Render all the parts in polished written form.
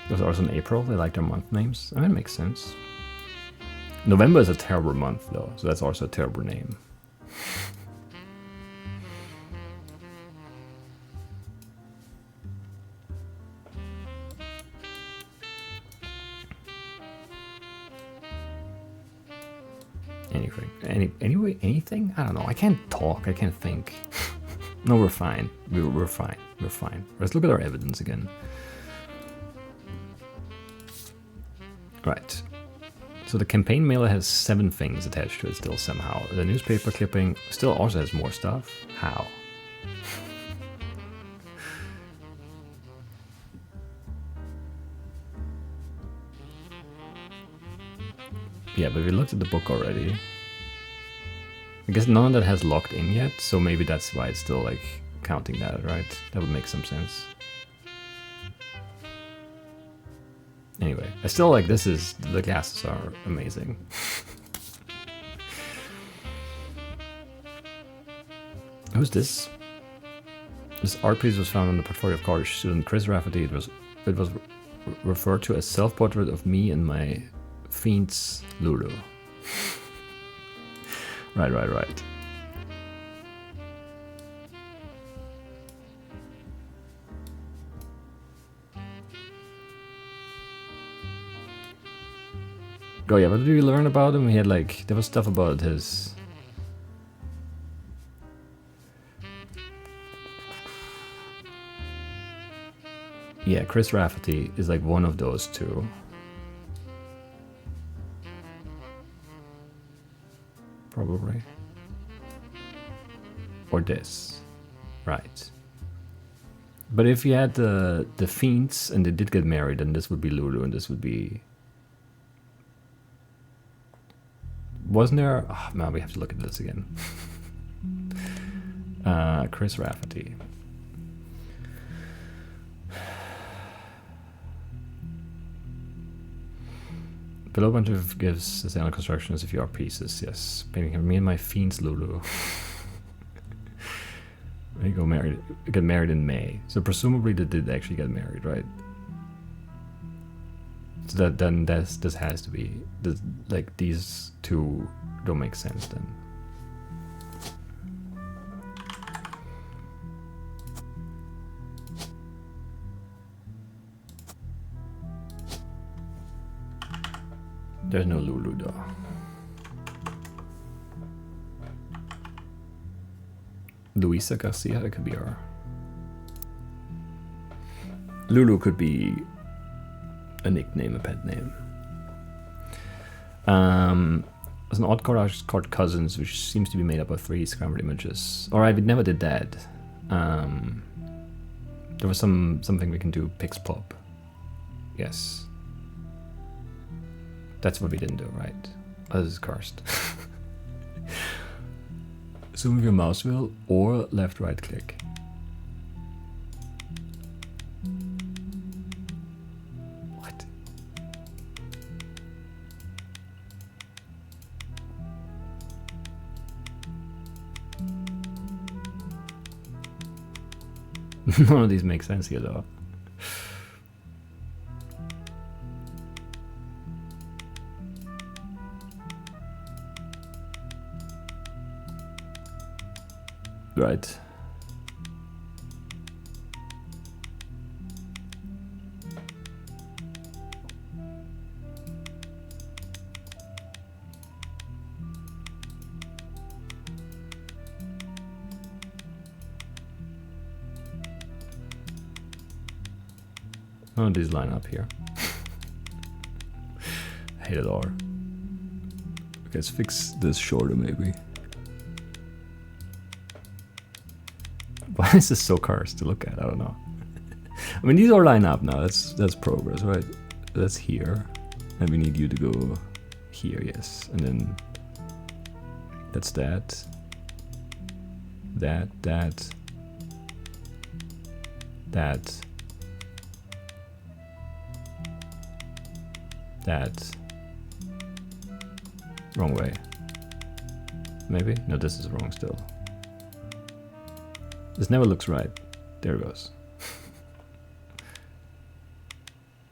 It was also in April. They like their month names. I mean, it makes sense. November is a terrible month, though, so that's also a terrible name. Anyway, anything? I don't know. I can't talk. I can't think. No, we're fine. We're fine. We're fine. Let's look at our evidence again. Right. So the campaign mailer has 7 things attached to it still somehow. The newspaper clipping still also has more stuff. How? Yeah, but we looked at the book already. I guess none of that has locked in yet, so maybe that's why it's still like counting that, right? That would make some sense. Anyway, I still like this is, the glasses are amazing. Who's this? This art piece was found on the portfolio of college student Chris Rafferty. It was referred to as self-portrait of me and my fiends Lulu. Right. Oh yeah, what did we learn about him? He had like, there was stuff about his... Yeah, Chris Rafferty is like one of those two. Probably. Or this. Right. But if you had the fiends and they did get married, then this would be Lulu and this would be... Wasn't there... Oh, now we have to look at this again. Chris Rafferty. Below bunch of gives the sound construction as if you are pieces, yes. Painting me and my fiends Lulu. They get married in May. So presumably they did actually get married, right? So that then this has to be like these two don't make sense then. There's no Lulu though. Luisa Garcia, that could be her. Lulu could be a nickname, a pet name. There's an odd collage called Cousins, which seems to be made up of 3 scrambled images. Alright, we never did that. There was something we can do, Pixpop. Yes. That's what we didn't do, right? Oh, this is cursed. Zoom with your mouse wheel or left right click. What? None of these make sense here though. Right. None of these line up here. I hate it all. Okay, let's fix this shorter maybe. Why is this so cursed to look at? I don't know. I mean, these all line up now. That's progress, right? That's here. And we need you to go here, yes. And then that's that. That. Wrong way. Maybe? No, this is wrong still. This never looks right. There it goes.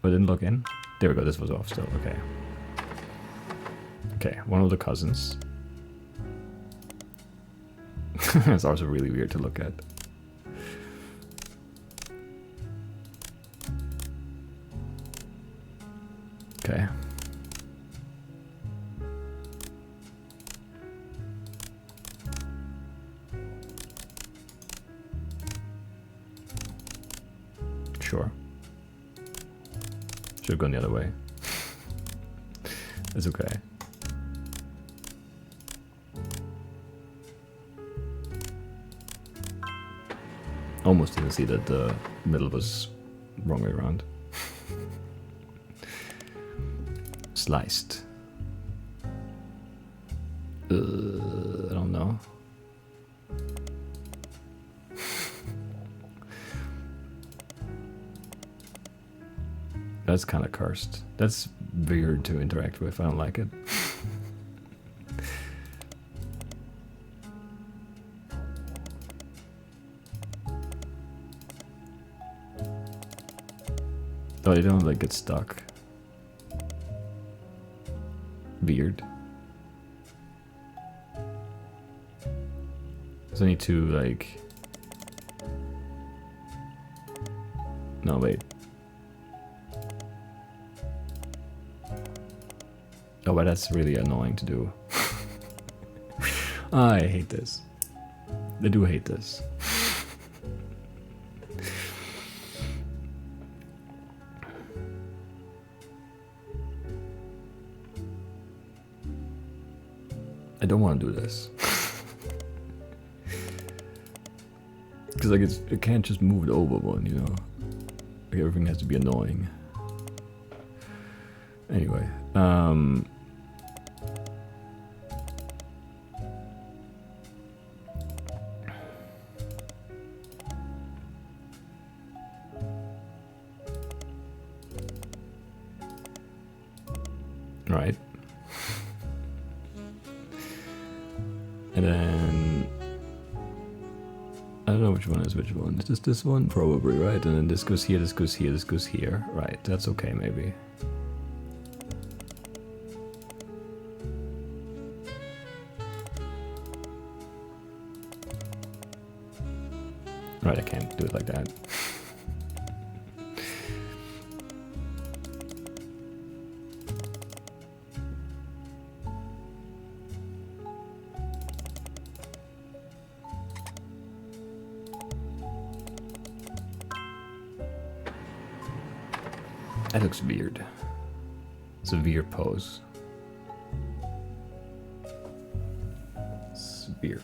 I didn't log in. There we go. This was off still. Okay. Okay, one of the cousins. It's also really weird to look at. Okay. Sure. Should have gone the other way. It's okay. Almost didn't see that the middle was wrong way around. Sliced. I don't know. That's kind of cursed. That's weird to interact with. I don't like it. Oh, they don't like get stuck. Weird. So I need to like. No, wait. Oh, but that's really annoying to do. I hate this. I do hate this. I don't want to do this. Because like it can't just move it over one, you know? Like everything has to be annoying. Anyway, right. And then I don't know which one is which one. It's just this one, probably, right? And then this goes here, this goes here, this goes here. Right, that's okay, maybe. Right, I can't do it like that. That looks weird. It's a weird pose. It's weird.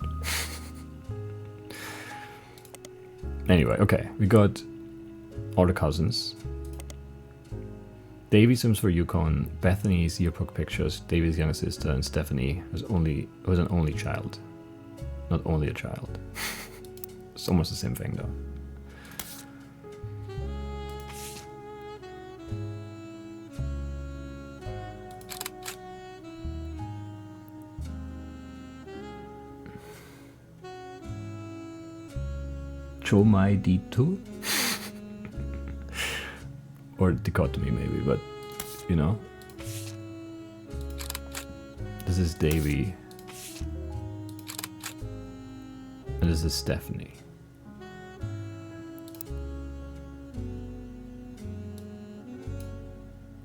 Anyway, okay, we got all the cousins. Davy swims for Yukon, Bethany's yearbook pictures, Davy's younger sister, and Stephanie was an only child. Not only a child. It's almost the same thing though. Chomai D2 or dichotomy maybe, but you know, this is Davy and this is Stephanie.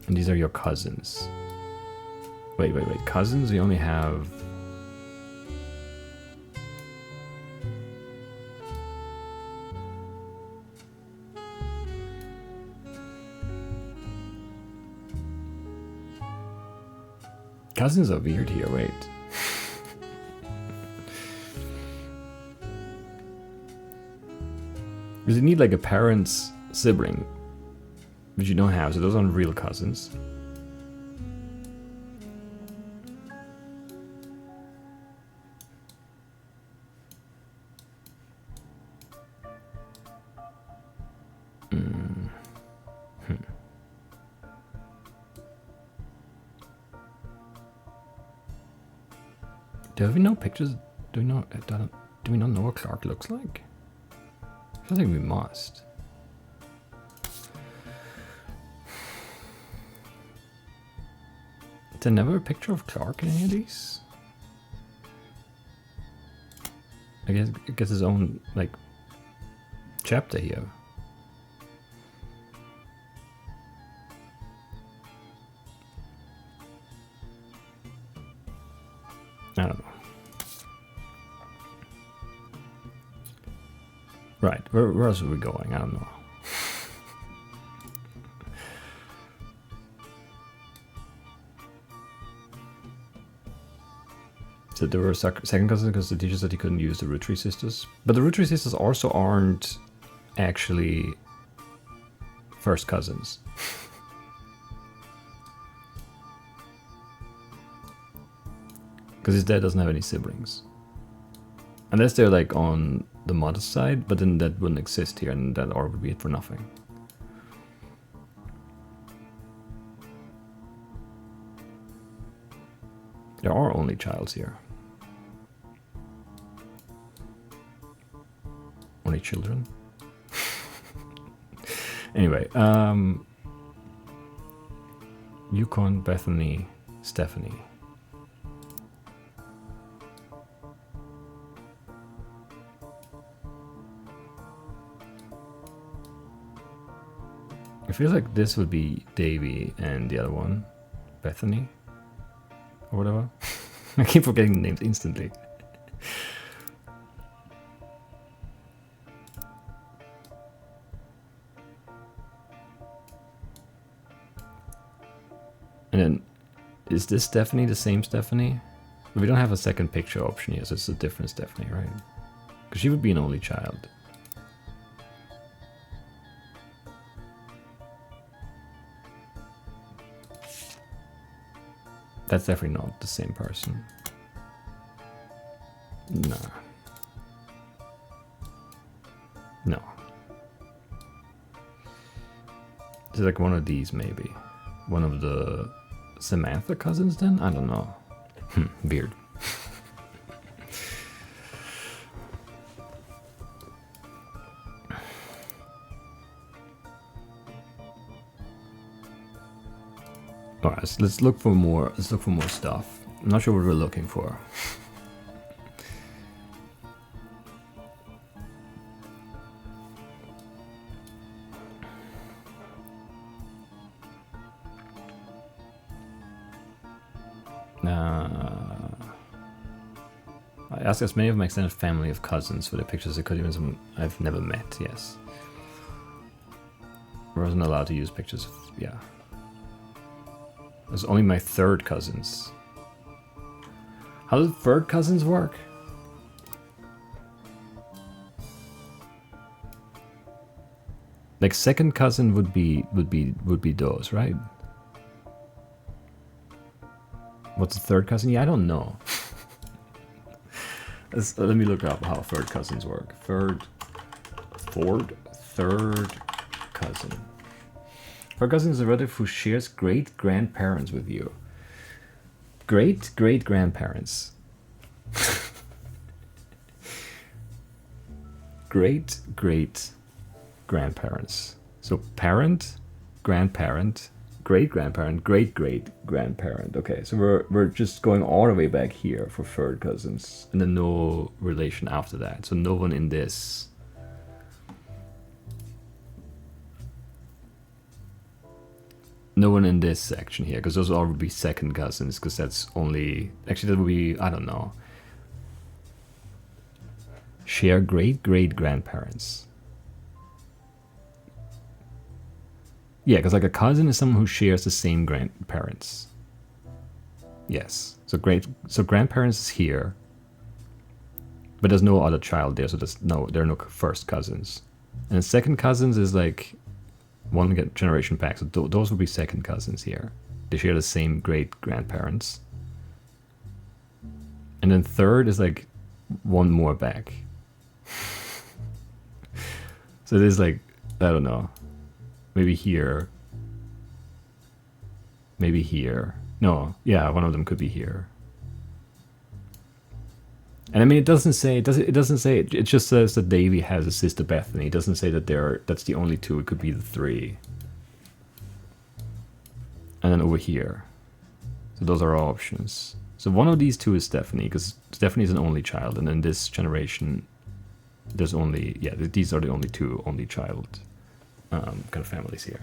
And these are your cousins. Wait, cousins? We only have cousins are weird here, wait. Because you need like a parent's sibling, which you don't have, so those aren't real cousins. Do we know pictures? Do we not know what Clark looks like? I feel like we must. there never a picture of Clark in any of these? I guess it gets his own, like, chapter here. I don't know. Right, where else are we going? I don't know. So there were second cousins because the teacher said he couldn't use the Roottrie sisters. But the Roottrie sisters also aren't actually first cousins. Because his dad doesn't have any siblings. Unless they're like on the mother's side, but then that wouldn't exist here and that R would be it for nothing. There are only childs here. Only children. Anyway, Yukon, Bethany, Stephanie. I feel like this would be Davy and the other one, Bethany, or whatever. I keep forgetting the names instantly. And then, is this Stephanie the same Stephanie? We don't have a second picture option here, so it's a different Stephanie, right? Because she would be an only child. That's definitely not the same person. Nah. No. It's like one of these, maybe. One of the Samantha cousins, then? I don't know. Weird. Alright, so let's look for more. Let's look for more stuff. I'm not sure what we're looking for. I asked as many of my extended family of cousins for the pictures. I could even some I've never met. Yes, I wasn't allowed to use pictures of, yeah. It was only my third cousins. How do third cousins work? Like second cousin would be those, right? What's the third cousin? Yeah, I don't know. Let me look up how third cousins work. Third cousin. Third cousin is a relative who shares great-grandparents with you. Great-great-grandparents. Great-great-grandparents. So parent, grandparent, great-grandparent, great-great-grandparent. Okay, so we're just going all the way back here for third cousins, and then no relation after that. So no one in this. No one in this section here, because those all would be second cousins, because that's only... Actually, that would be, I don't know. Share great-great-grandparents. Yeah, because like a cousin is someone who shares the same grandparents. Yes. So grandparents is here. But there's no other child there, so there are no first cousins. And second cousins is like one generation back, so those would be second cousins here. They share the same great-grandparents. And then third is like one more back. So it is like, I don't know. Maybe here. Maybe here. No, yeah, one of them could be here. And I mean, it doesn't say, it just says that Davy has a sister Bethany. It doesn't say that that's the only two, it could be the three. And then over here. So those are our options. So one of these two is Stephanie, because Stephanie is an only child, and in this generation, there's only, yeah, these are the only two only child kind of families here.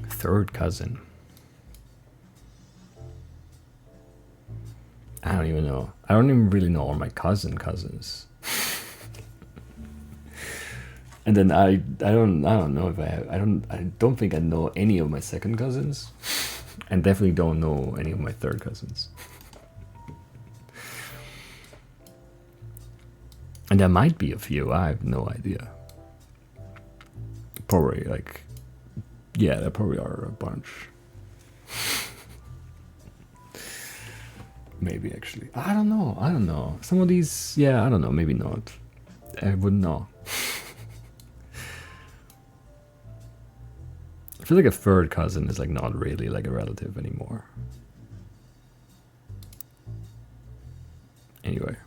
Third cousin. I don't even know. I don't even really know all my cousins. And then I don't know if I don't think I know any of my second cousins, and definitely don't know any of my third cousins. And there might be a few. I have no idea. Probably like, yeah, there probably are a bunch. Maybe actually. I don't know. Some of these, yeah, I don't know. Maybe not. I wouldn't know. I feel like a third cousin is like not really like a relative anymore. Anyway.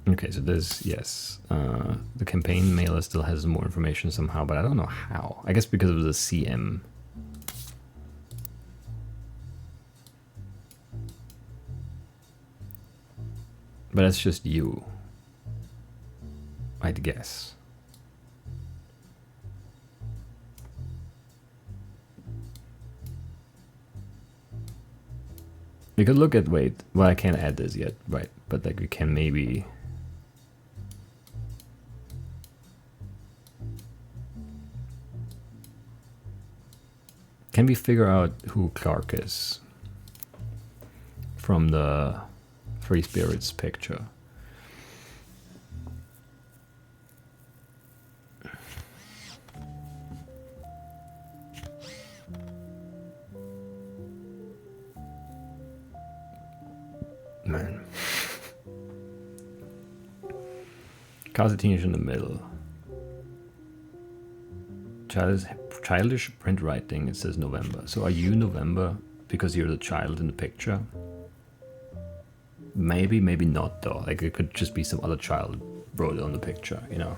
Okay, so there's, yes. The campaign mailer still has more information somehow, but I don't know how. I guess because of the CM. But that's just you, I'd guess. We could look at, wait, well, I can't add this yet, right? But like we can maybe. Can we figure out who Clark is from the Free Spirits picture? Man. Cast a teenager in the middle. Childish print writing, it says November. So are you November because you're the child in the picture? Maybe, maybe not though. Like it could just be some other child wrote it on the picture, you know?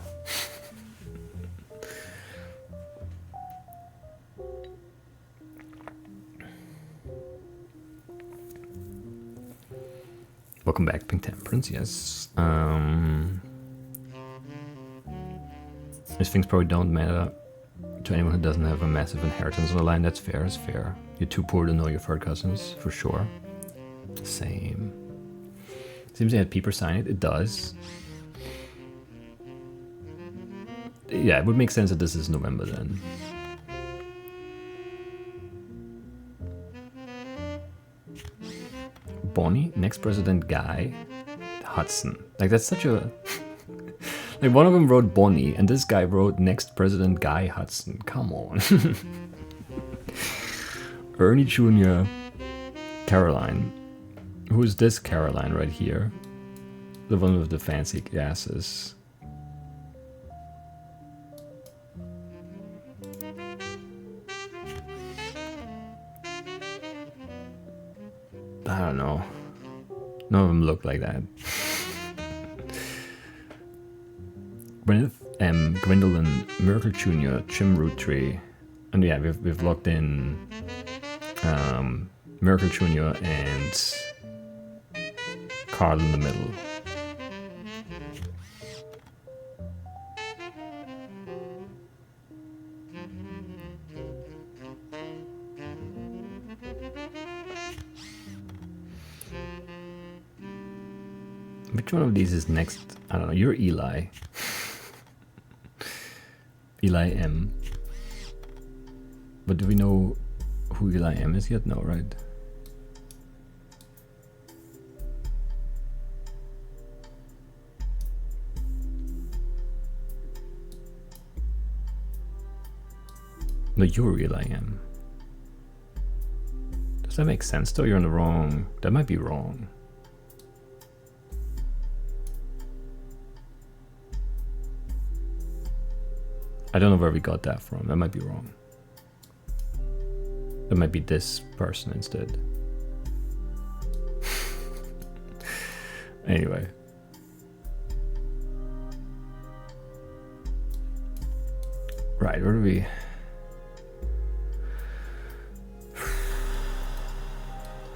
Welcome back, Pink Temperance, yes. These things probably don't matter to anyone who doesn't have a massive inheritance on the line. That's fair, it's fair. You're too poor to know your third cousins, for sure. Same. Seems they had Peeper sign it. It does. Yeah, it would make sense that this is November then. Bonnie, next president Guy Hudson. Like that's such a... Like one of them wrote Bonnie and this guy wrote next president Guy Hudson. Come on. Ernie Jr. Caroline. Who is this Caroline right here? The one with the fancy glasses. I don't know. None of them look like that. Gwyneth M. Gwendolyn, Miracle Jr., Jim Roottree. And yeah, we've locked in Miracle Jr. and Carl in the middle. Which one of these is next? I don't know. You're Eli. Eli M. But do we know who Eli M is yet? No, right? No, you're Eli M. Does that make sense though? You're in the wrong... That might be wrong. I don't know where we got that from. That might be wrong. That might be this person instead. Anyway. right, where do we...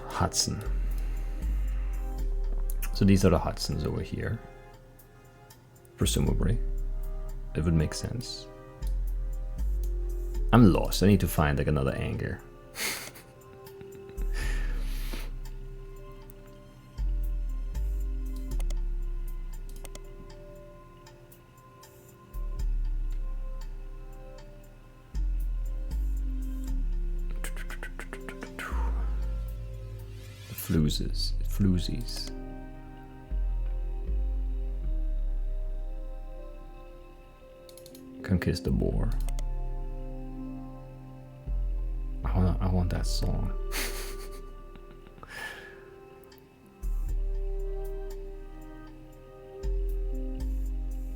Hudson. So these are the Hudsons over here. Presumably. It would make sense. I'm lost. I need to find like another anchor. Floozies. Conquist the Boar. I want that song.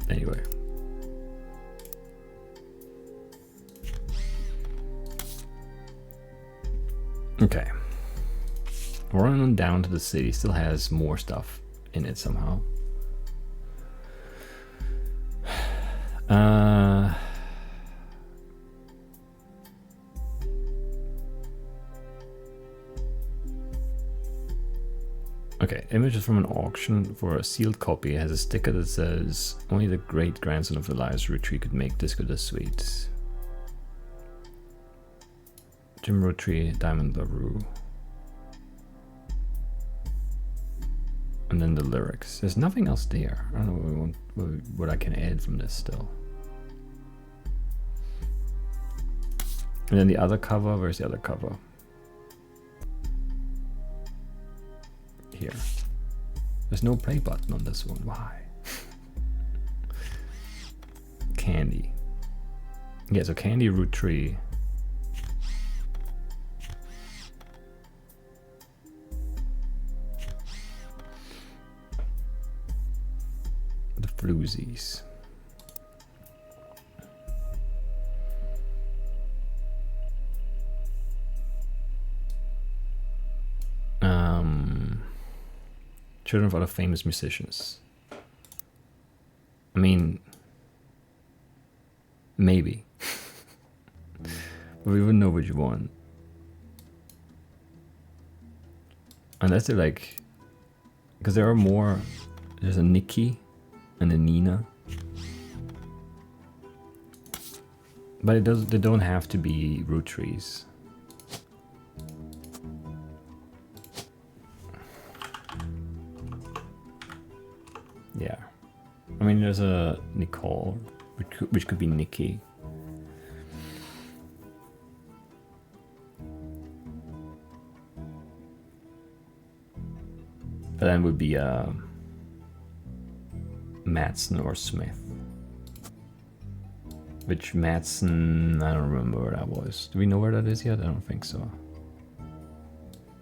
Anyway. Okay. We're running down to the city. Still has more stuff in it somehow. Okay, images from an auction for a sealed copy. It has a sticker that says, only the great grandson of Elias Roottree could make disco this sweet. Jim Roottree, Diamond LaRue. And then the lyrics. There's nothing else there. I don't know what I can add from this still. And then the other cover. Where's the other cover? Here. There's no play button on this one. Why? Candy. Yeah, so Candy Roottree. The Floozies. Children of other famous musicians. I mean, maybe. But we wouldn't know which one. Unless they're like, because there are more. There's a Nikki and a Nina. But they don't have to be Roottrees. Yeah, I mean there's a Nicole, which could be Nikki. But then would be Madsen or Smith. Which Madsen, I don't remember where that was. Do we know where that is yet? I don't think so.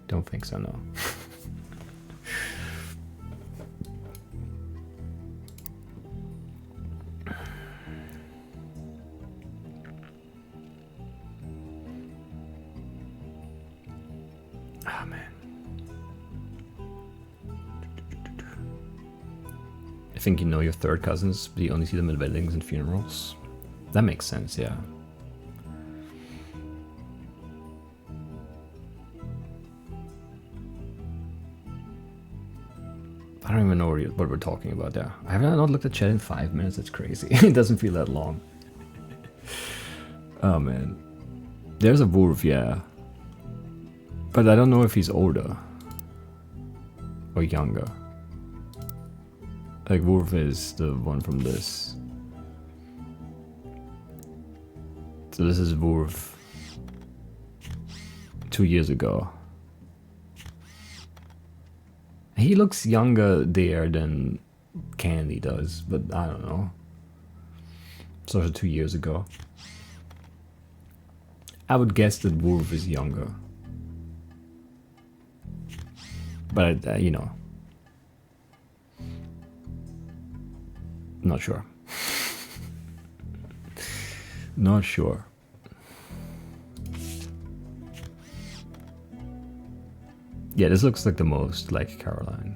Don't think so, no. Ah, man. I think you know your third cousins, but you only see them at weddings and funerals. That makes sense, yeah. I don't even know what we're talking about there. I have not looked at chat in 5 minutes, that's crazy. It doesn't feel that long. Oh man. There's a wolf, yeah. But I don't know if he's older. Or younger. Like Wolf is the one from this. So this is Wolf 2 years ago. He looks younger there than Candy does, but I don't know. So 2 years ago. I would guess that Wolf is younger. But, you know. Not sure. Not sure. Yeah, this looks like the most like Caroline.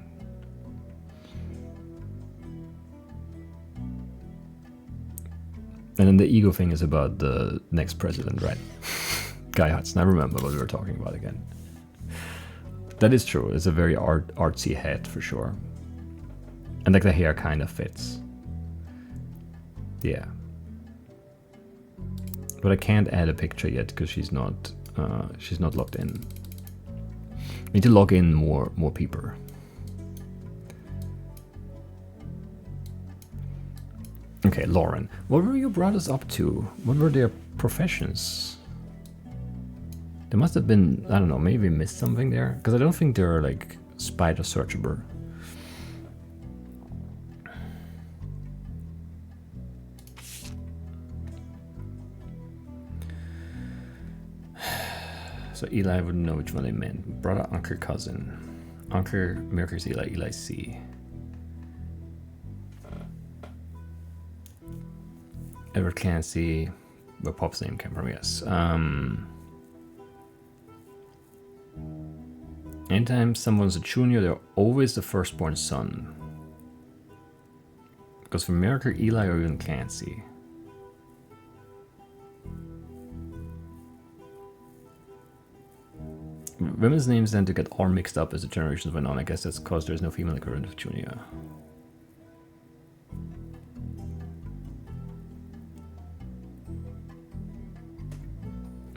And then the ego thing is about the next president, right? Guy Hudson. I remember what we were talking about again. That is true. It's a very artsy head for sure. And like the hair kind of fits. Yeah. But I can't add a picture yet because she's not logged in. We need to log in more people. Okay, Lauren. What were your brothers up to? What were their professions? There must have been, I don't know, maybe we missed something there. Because I don't think they're like spider searchable. So Eli wouldn't know which one they meant. Brother, uncle, cousin. Uncle, Mercury's Eli, Eli C. Edward Clancy, where Pop's name came from, yes. Anytime someone's a junior, they're always the firstborn son. Because for Mercury, Eli, or even Clancy. Women's names tend to get all mixed up as the generations went on. I guess that's because there's no female equivalent of junior.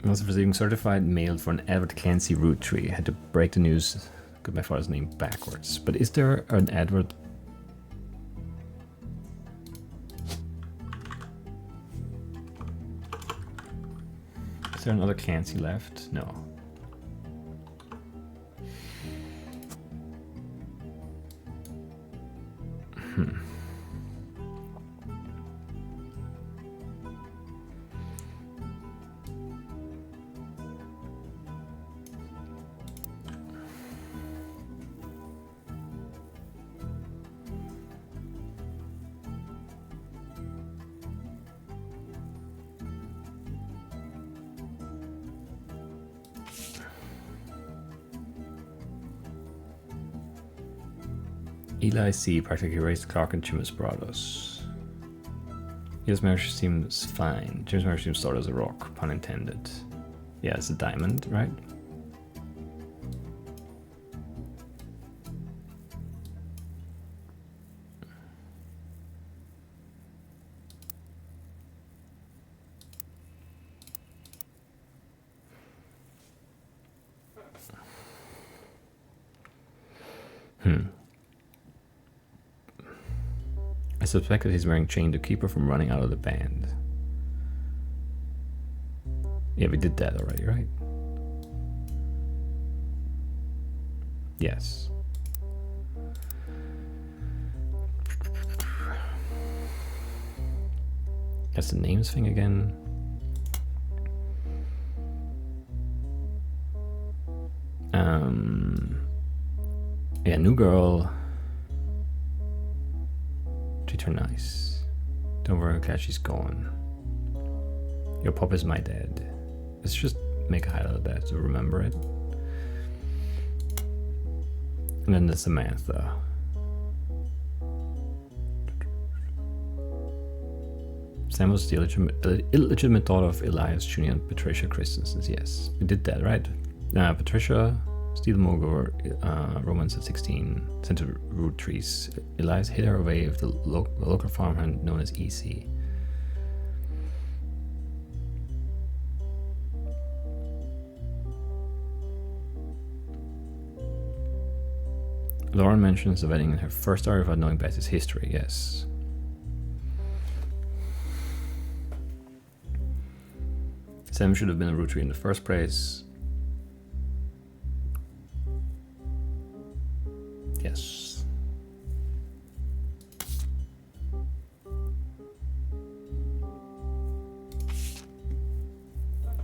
Also receiving certified mail for an Edward Clancy Roottree. Had to break the news, got my father's name backwards. But is there an Edward? Is there another Clancy left? No. Eli C. practically raised Clark and Jim's brothers. His marriage seems fine. Jim's marriage seems solid as a rock, pun intended. Yeah, it's a diamond, right? I suspect that he's wearing chain to keep her from running out of the band. Yeah, we did that already, right? Yes. That's the names thing again. Yeah, new girl. Treat her nice. Don't worry, glad she's gone. Your pop is my dad. Let's just make a highlight of that to remember it. And then there's Samantha. Sam was the illegitimate daughter of Elias Jr. and Patricia Christensen. Yes, we did that, right? Patricia, Steel Mogul, romance at 16, sent to Roottrees. Elias hid her away with the local farmhand known as EC. Lauren mentions the wedding in her first story without knowing Betty's history, yes. Sam should have been a Roottree in the first place. Yes.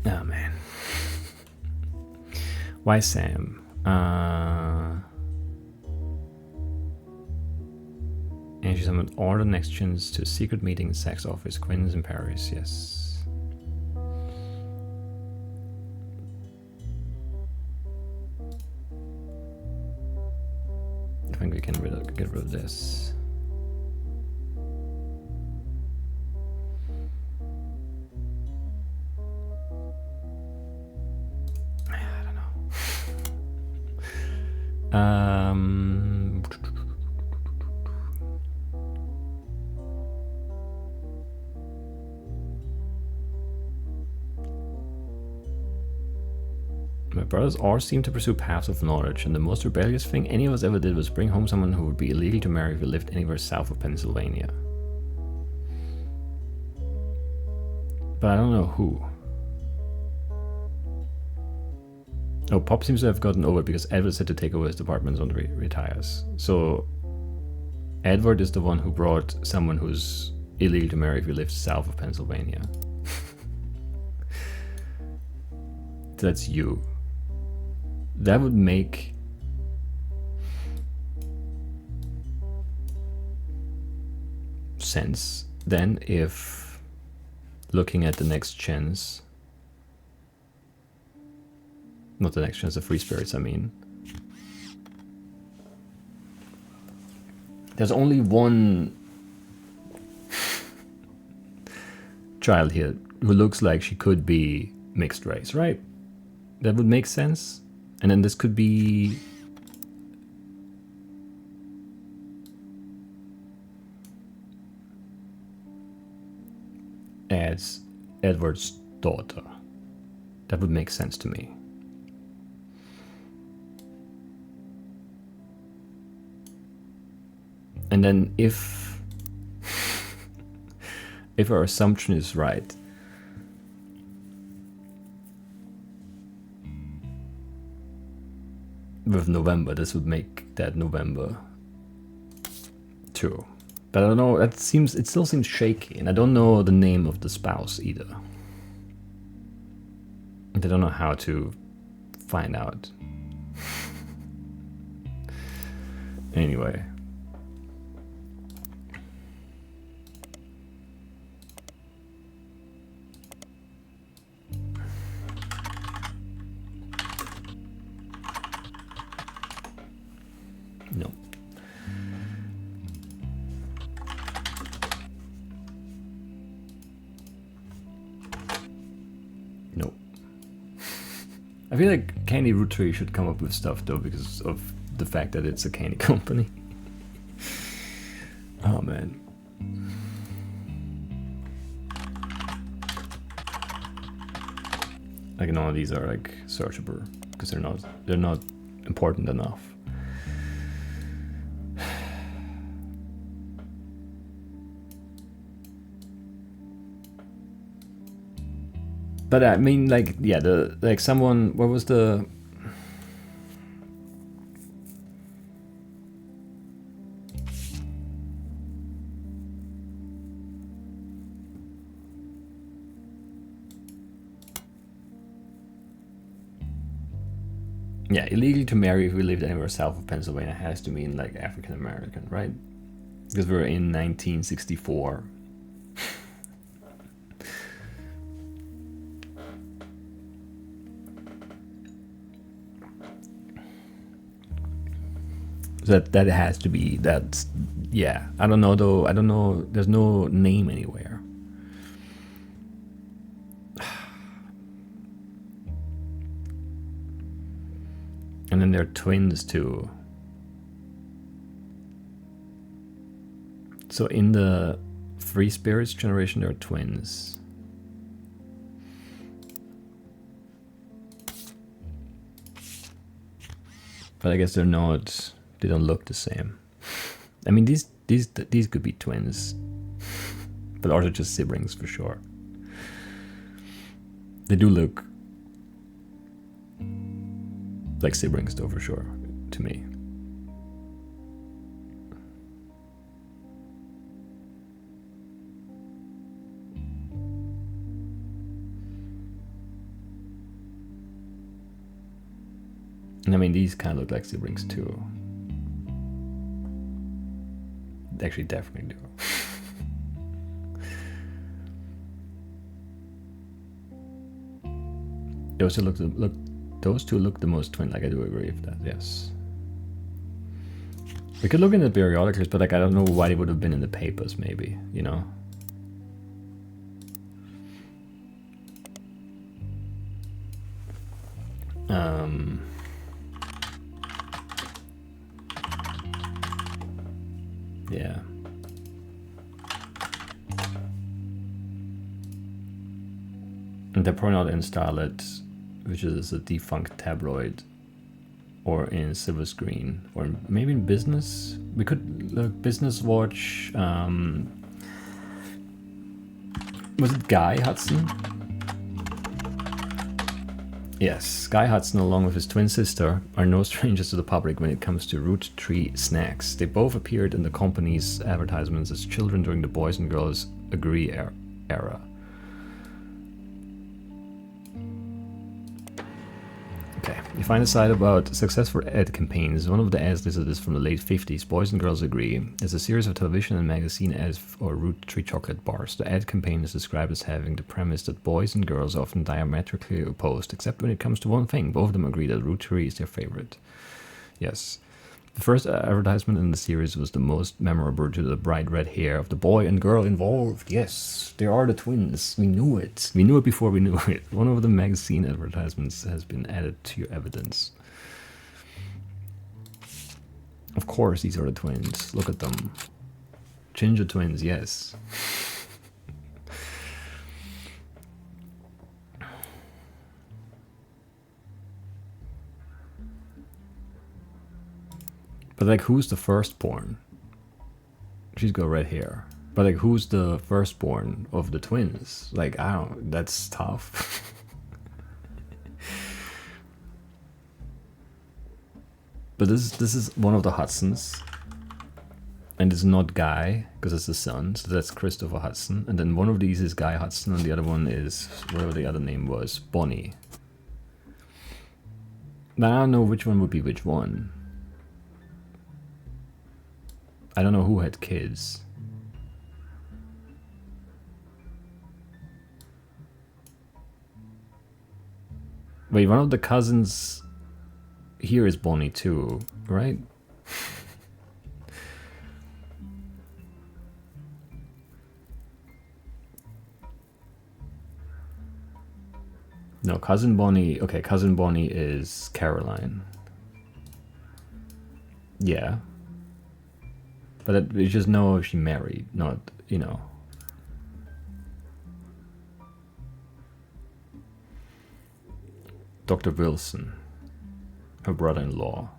Oh man. Why Sam? And she summoned all the next gens to a secret meeting in Sack's office, Quinn's in Paris, yes. I think we can get rid of this. Um, My brothers all seem to pursue paths of knowledge, and the most rebellious thing any of us ever did was bring home someone who would be illegal to marry if we lived anywhere south of Pennsylvania. But I don't know who. Oh, Pop seems to have gotten over it because Edward said to take over his department when he retires. So Edward is the one who brought someone who's illegal to marry if he lives south of Pennsylvania. That's you. That would make sense then if looking at the next gens, not the next gens, the free spirits, I mean. There's only one child here who looks like she could be mixed race, right? That would make sense. And then this could be as Edward's daughter. That would make sense to me. And then if our assumption is right, with November, this would make that November too. But I don't know, it still seems shaky, and I don't know the name of the spouse either. And I don't know how to find out. Anyway. No. No. I feel like Candy Roottrees should come up with stuff though, because of the fact that it's a candy company. Oh man. Like none of these are like searchable because they're not important enough. But I mean, like, yeah, someone, what was the... Yeah, illegal to marry if we lived anywhere south of Pennsylvania has to mean, like, African American, right? Because we're in 1964. That has to be, that's, yeah. I don't know though, I don't know, there's no name anywhere. And then they're twins too. So in the Free Spirits generation, they're twins. But I guess they're not, they don't look the same. I mean, these could be twins, but also just siblings for sure. They do look like siblings though, for sure, to me. And I mean, these kind of look like siblings too. They actually definitely do. Those two look the most twin. Like, I do agree with that. Yes. We could look in the periodicals, but like I don't know why they would have been in the papers. Maybe, you know. Yeah. And they're probably not in Starlet, which is a defunct tabloid, or in Silver Screen, or maybe in Business. We could look Business Watch. Was it Guy Hudson? Yes, Guy Hudson, along with his twin sister, are no strangers to the public when it comes to Roottree snacks. They both appeared in the company's advertisements as children during the Boys and Girls Agree era. Okay, you find a site about successful ad campaigns. One of the ads listed is from the late 50s. Boys and Girls Agree. It's a series of television and magazine ads for Roottree chocolate bars. The ad campaign is described as having the premise that boys and girls are often diametrically opposed, except when it comes to one thing. Both of them agree that Roottree is their favorite. Yes. The first advertisement in the series was the most memorable due to the bright red hair of the boy and girl involved. Yes, they are the twins. We knew it. We knew it before we knew it. One of the magazine advertisements has been added to your evidence. Of course, these are the twins. Look at them. Ginger twins, yes. But like, who's the firstborn? She's got red hair. But like, who's the firstborn of the twins? Like, I don't. That's tough. But this is one of the Hudsons, and it's not Guy because it's the son. So that's Christopher Hudson, and then one of these is Guy Hudson, and the other one is whatever the other name was, Bonnie. But I don't know which one would be which one. I don't know who had kids. Wait, one of the cousins here is Bonnie too, right? No, cousin Bonnie. Okay, cousin Bonnie is Caroline. Yeah. But we just know if she married, not, you know. Dr. Wilson, her brother-in-law.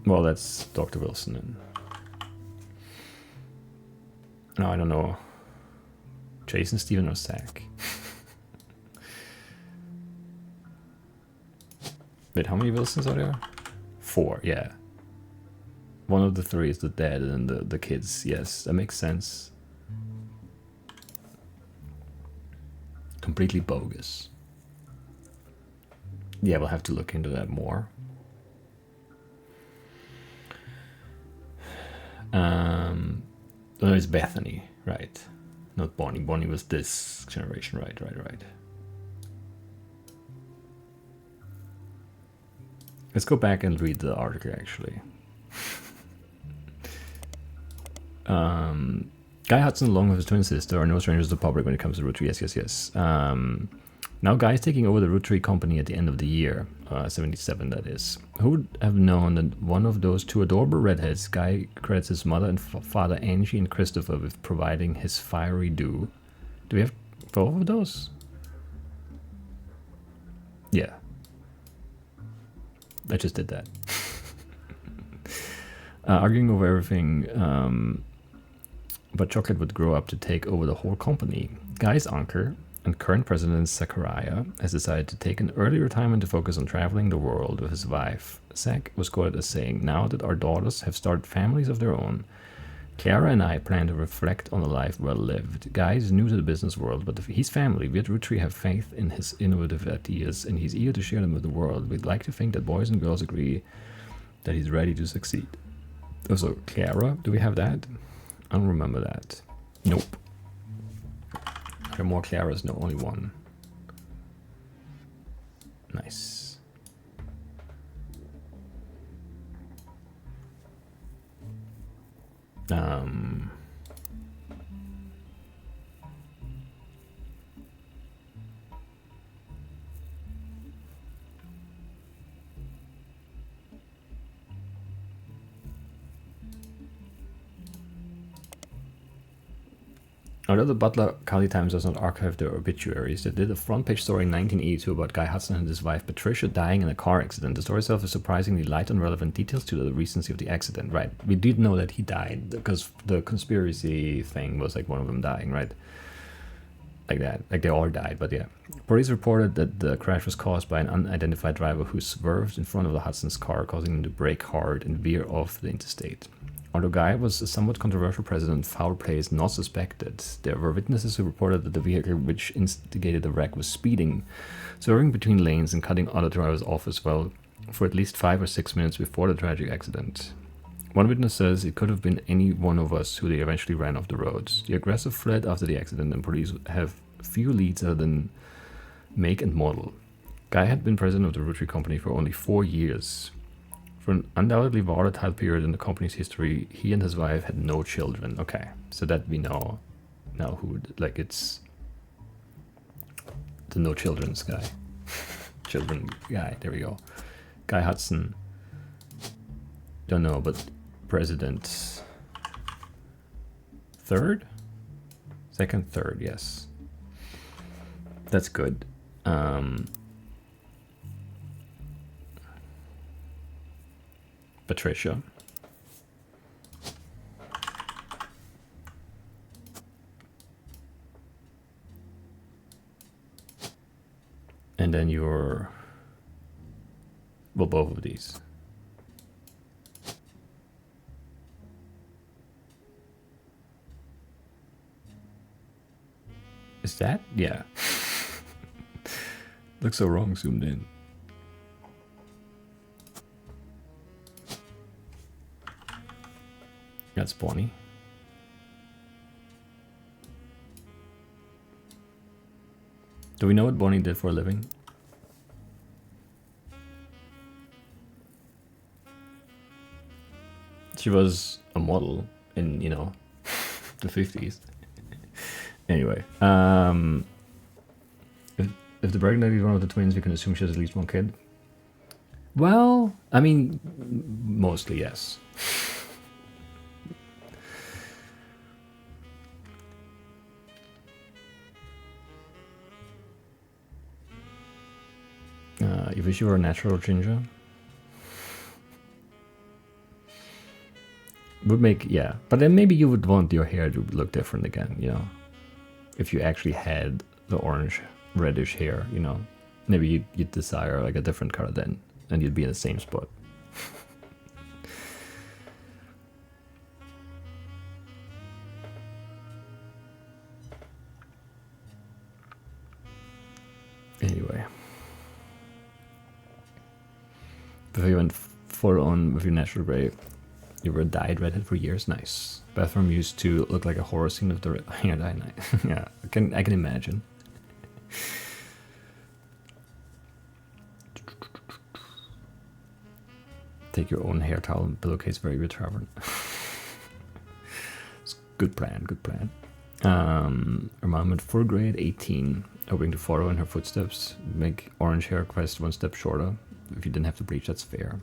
Well, that's Dr. Wilson. And no, I don't know. Jason, Steven, or Zach? Wait, how many Wilsons are there? 4, yeah. One of the 3 is the dad and the kids. Yes, that makes sense. Completely bogus. Yeah, we'll have to look into that more. No, it's Bethany, right? Not Bonnie. Bonnie was this generation, right. Let's go back and read the article, actually. Guy Hudson, along with his twin sister, are no strangers to the public when it comes to Roottrees. Yes. Now Guy is taking over the Roottree company at the end of the year, 77 that is. Who would have known that one of those 2 adorable redheads, Guy credits his mother and father Angie and Christopher with providing his fiery dew. Do we have both of those? Yeah. I just did that. Arguing over everything, but Chocolate would grow up to take over the whole company. Guy's uncle and current president Zachariah has decided to take an early retirement to focus on traveling the world with his wife. Zach was quoted as saying, "Now that our daughters have started families of their own, Clara and I plan to reflect on a life well lived. Guy is new to the business world, but his family, we at Roottree, have faith in his innovative ideas, and he's eager to share them with the world. We'd like to think that Boys and Girls Agree that he's ready to succeed." Also, Clara, do we have that? I don't remember that. Nope. There are more Claras, no, only one. Nice. Although the Butler County Times does not archive their obituaries, they did a front page story in 1982 about Guy Hudson and his wife Patricia dying in a car accident. The story itself is surprisingly light on relevant details to the recency of the accident. Right, we did know that he died because the conspiracy thing was like one of them dying, right? Like that, like they all died, but yeah. Police reported that the crash was caused by an unidentified driver who swerved in front of the Hudson's car, causing him to brake hard and veer off the interstate. Although Guy was a somewhat controversial president, foul play is not suspected. There were witnesses who reported that the vehicle which instigated the wreck was speeding, swerving between lanes and cutting other drivers off as well for at least 5 or 6 minutes before the tragic accident. One witness says it could have been any one of us who they eventually ran off the roads. The aggressor fled after the accident, and police have few leads other than make and model. Guy had been president of the Roottree Company for only 4 years. For an undoubtedly volatile period in the company's history, he and his wife had no children. Okay, so that we know now who, like, it's the no children's guy. Children guy, there we go. Guy Hudson. Don't know, but president. Third? Second, third, yes. That's good. Patricia. And then your, well, both of these. Is that? Yeah. Looks so wrong zoomed in. That's Bonnie. Do we know what Bonnie did for a living? She was a model in, you know, the 50s. Anyway, if the pregnant is one of the twins, we can assume she has at least one kid. Well, I mean, mostly yes. You wish you were a natural ginger? Would make, yeah. But then maybe you would want your hair to look different again, you know? If you actually had the orange, reddish hair, you know? Maybe you'd desire like a different color then, and you'd be in the same spot. Anyway. Before you went full on with your natural gray, you were a dyed redhead for years. Nice. Bathroom used to look like a horror scene of the hair dye night. Yeah, I can imagine. Take your own hair towel and pillowcase, very retarded. Good plan, good plan. Her mom at 4th grade, 18, hoping to follow in her footsteps, make orange hair quest one step shorter. If you didn't have to bleach, that's fair.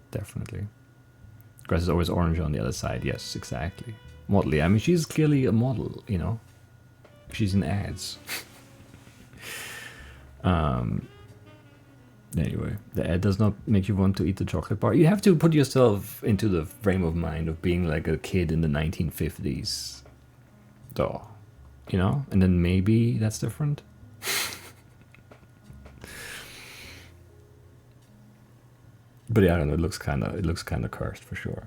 Definitely. Grass is always orange on the other side. Yes, exactly. Modelly. I mean, she's clearly a model, you know. She's in ads. Anyway, the ad does not make you want to eat the chocolate bar. You have to put yourself into the frame of mind of being like a kid in the 1950s. Though, you know? And then maybe that's different. But yeah, I don't know, it looks kind of cursed for sure.